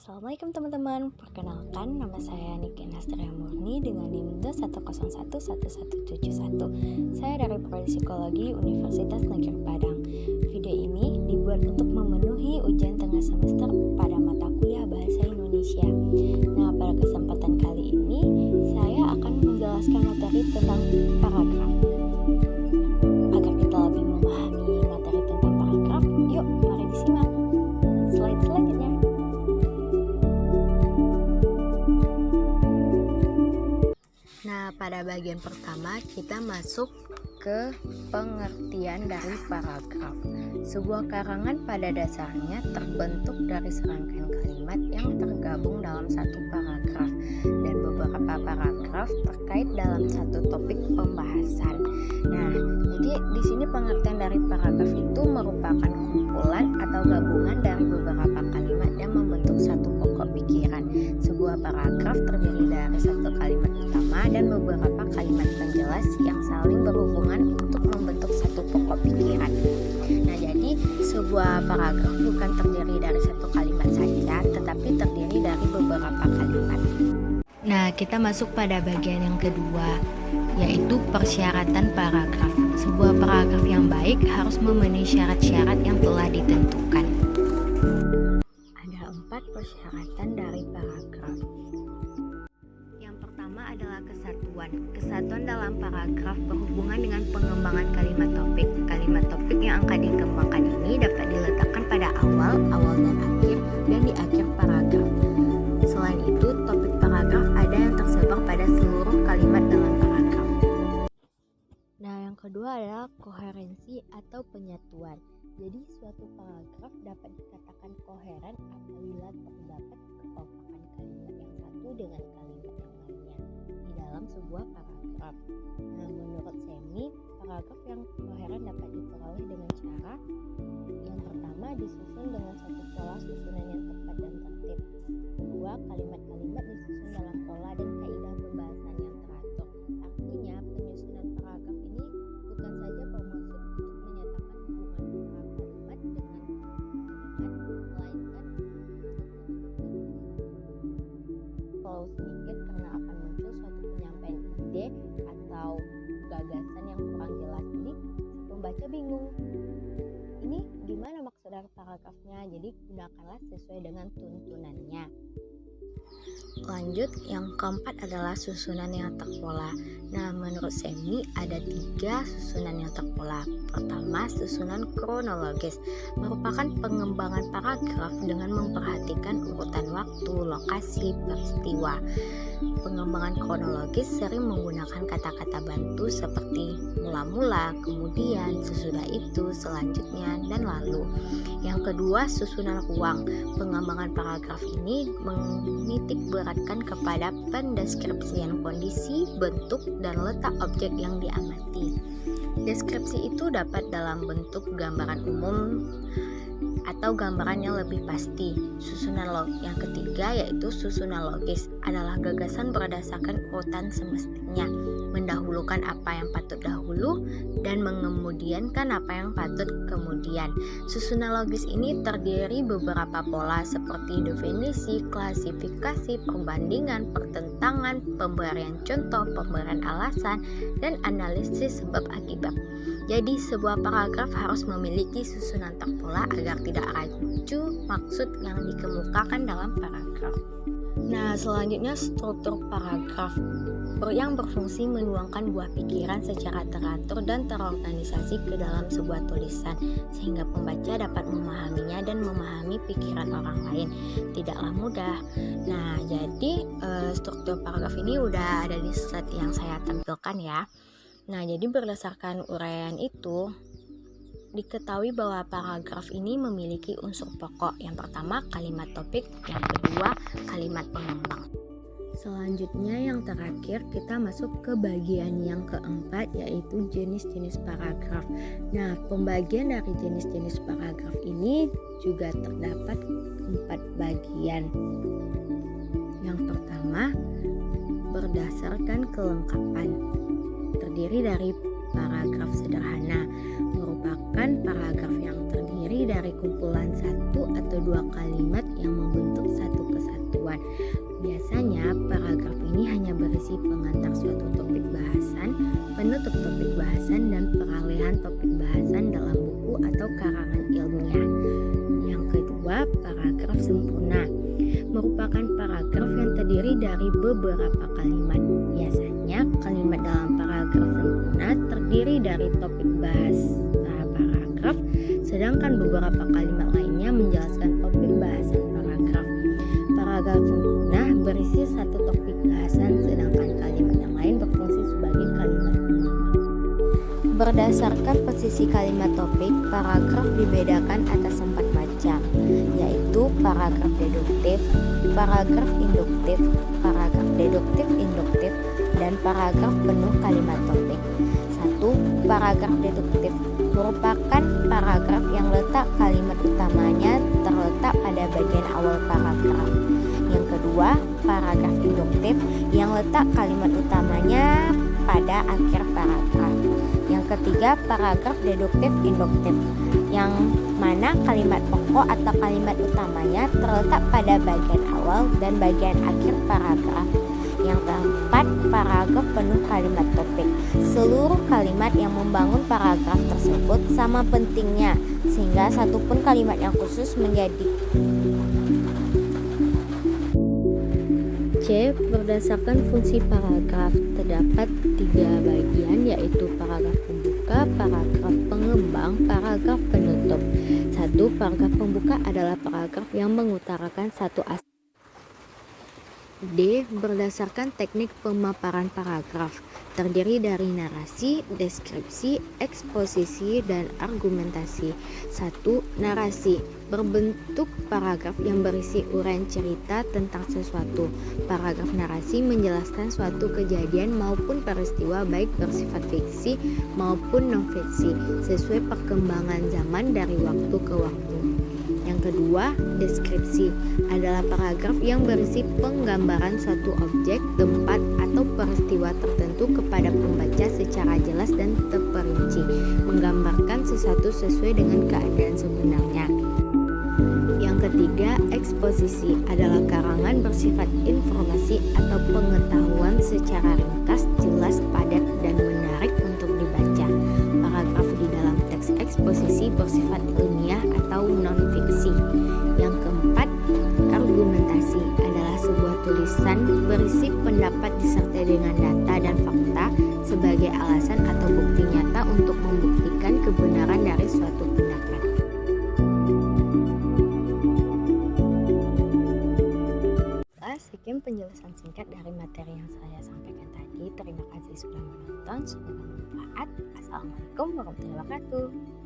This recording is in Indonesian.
Assalamualaikum teman-teman, perkenalkan nama saya Niki Nastria Murni dengan NIM 1011171. Saya dari Prodi Psikologi Universitas Negeri Padang. Video ini dibuat untuk memenuhi ujian tengah semester pada mata kuliah Bahasa Indonesia. Nah, pada kesempatan kali ini saya akan menjelaskan materi tentang paragraf. Agar kita lebih memahami materi tentang paragraf, yuk mari disimak slide selanjutnya. Nah, pada bagian pertama kita masuk ke pengertian dari paragraf. Sebuah karangan pada dasarnya terbentuk dari serangkaian kalimat yang tergabung dalam satu paragraf dan beberapa paragraf terkait dalam satu topik pembahasan. Nah, jadi di sini pengertian dari paragraf itu merupakan kumpulan atau gabungan dari beberapa kalimat yang membentuk satu pokok pikiran. Sebuah paragraf terdiri dari satu kalimat utama dan beberapa kalimat penjelas yang saling berhubungan untuk membentuk satu pokok pikiran. Nah, jadi sebuah paragraf bukan terdiri dari satu kalimat saja, tetapi terdiri dari beberapa kalimat. Nah, kita masuk pada bagian yang kedua, yaitu persyaratan paragraf. Sebuah paragraf yang baik harus memenuhi syarat-syarat yang telah ditentukan. Ada 4 persyaratan dari paragraf. Yang pertama adalah kesatuan. Kesatuan dalam paragraf berhubungan dengan pengembangan kalimat topik. Kalimat topik yang akan dikembangkan ini dapat diletakkan pada awal dan akhir, dan di akhir paragraf. Selain itu, topik paragraf ada yang tersebar pada seluruh kalimat dalam paragraf. Nah, yang kedua adalah koherensi atau penyatuan. Jadi, suatu paragraf dapat dikatakan koheren apabila terdapat kekompakan kalimat yang satu dengan kalimat yang lainnya di dalam sebuah paragraf. Nah, menurut Semi, paragraf yang koheren dapat diperoleh dengan cara yang pertama, disusun dengan satu pola susunan yang tepat dan tertib. Kedua, kalimat-kalimat disusun dalam pola dan kaidah pembahasan yang teratur. Artinya, penyusunan paragraf ini bukan saja bermaksud untuk menyatakan hubungan antara kalimat dengan kalimat, melainkan kalau sedikit karena akan muncul suatu penyampaian ide atau gagasan yang kurang jelas. Jadi, si pembaca bingung. Ini gimana maksud dari paragrafnya? Jadi, gunakanlah sesuai dengan tuntunannya. Lanjut, yang keempat adalah susunan yang terpola. Nah, menurut Semi ada 3 susunan yang terpola. Pertama, susunan kronologis merupakan pengembangan paragraf dengan memperhatikan urutan waktu, lokasi, peristiwa. Pengembangan kronologis sering menggunakan kata-kata bantu seperti mula-mula, kemudian, sesudah itu, selanjutnya, dan lalu. Yang kedua, susunan ruang. Pengembangan paragraf ini menitik beratkan kepada pendeskripsian kondisi, bentuk, dan letak objek yang diamati. Deskripsi itu dapat dalam bentuk gambaran umum atau gambaran yang lebih pasti. Yang ketiga yaitu susunan logis adalah gagasan berdasarkan urutan semestinya, mendahulukan apa yang patut dahulu dan mengemudiankan apa yang patut kemudian. Susunan logis ini terdiri beberapa pola seperti definisi, klasifikasi, perbandingan, pertentangan, pemberian contoh, pemberian alasan, dan analisis sebab akibat. Jadi, sebuah paragraf harus memiliki susunan terpola agar tidak rancu maksud yang dikemukakan dalam paragraf. Nah, selanjutnya struktur paragraf yang berfungsi menuangkan buah pikiran secara teratur dan terorganisasi ke dalam sebuah tulisan sehingga pembaca dapat memahaminya dan memahami pikiran orang lain. Tidaklah mudah. Nah, jadi struktur paragraf ini udah ada di slide yang saya tampilkan ya. Nah, jadi berdasarkan uraian itu diketahui bahwa paragraf ini memiliki unsur pokok. Yang pertama, kalimat topik. Yang kedua, kalimat pengembang. Selanjutnya yang terakhir kita masuk ke bagian yang keempat, yaitu jenis-jenis paragraf. Nah, pembagian dari jenis-jenis paragraf ini juga terdapat 4 bagian. Yang pertama, berdasarkan kelengkapan. Terdiri dari paragraf sederhana, merupakan paragraf yang terdiri dari kumpulan 1 atau 2 kalimat yang membentuk satu fungsi pengantar suatu topik bahasan, penutup topik bahasan, dan peralihan topik bahasan dalam buku atau karangan ilmiah. Yang kedua, paragraf sempurna merupakan paragraf yang terdiri dari beberapa kalimat. Biasanya kalimat dalam paragraf sempurna terdiri dari topik bahasa paragraf, sedangkan beberapa kalimat lainnya menjelaskan topik bahasan paragraf. Paragraf sempurna berisi satu topik bahasan, sedangkan kalimat yang lain berfungsi sebagai kalimat penambah. Berdasarkan posisi kalimat topik, paragraf dibedakan atas 4 macam, yaitu paragraf deduktif, paragraf induktif, paragraf deduktif-induktif, dan paragraf penuh kalimat topik. 1. Paragraf deduktif merupakan paragraf yang letak kalimat utamanya terletak pada bagian awal paragraf. Yang kedua, paragraf induktif yang letak kalimat utamanya pada akhir paragraf. Yang ketiga, paragraf deduktif-induktif yang mana kalimat pokok atau kalimat utamanya terletak pada bagian awal dan bagian akhir paragraf. Yang keempat, paragraf penuh kalimat topik. Seluruh kalimat yang membangun paragraf tersebut sama pentingnya, sehingga satupun kalimat yang khusus menjadi. C. Berdasarkan fungsi paragraf, terdapat 3 bagian, yaitu paragraf pembuka, paragraf pengembang, paragraf penutup. 1. Paragraf pembuka adalah paragraf yang mengutarakan satu aspek. D. Berdasarkan teknik pemaparan paragraf, terdiri dari narasi, deskripsi, eksposisi, dan argumentasi. 1. Narasi berbentuk paragraf yang berisi uraian cerita tentang sesuatu. Paragraf narasi menjelaskan suatu kejadian maupun peristiwa baik bersifat fiksi maupun non-fiksi sesuai perkembangan zaman dari waktu ke waktu. Yang kedua, deskripsi adalah paragraf yang berisi penggambaran suatu objek, tempat, atau peristiwa tertentu kepada pembaca secara jelas dan terperinci, menggambarkan sesuatu sesuai dengan keadaan sebenarnya. Yang ketiga, eksposisi adalah karangan bersifat informasi atau pengetahuan secara ringkas, jelas, padat, dan menarik untuk dibaca. Paragraf di dalam teks eksposisi bersifat ilmiah atau non-fiksi. Yang keempat, argumentasi adalah sebuah tulisan berisi pendapat disertai dengan data dan fakta sebagai alasan atau bukti nyata untuk membuktikan kebenaran dari suatu pendapat. Sekian penjelasan singkat dari materi yang saya sampaikan tadi. Terima kasih sudah menonton, semoga bermanfaat. Assalamualaikum warahmatullahi wabarakatuh.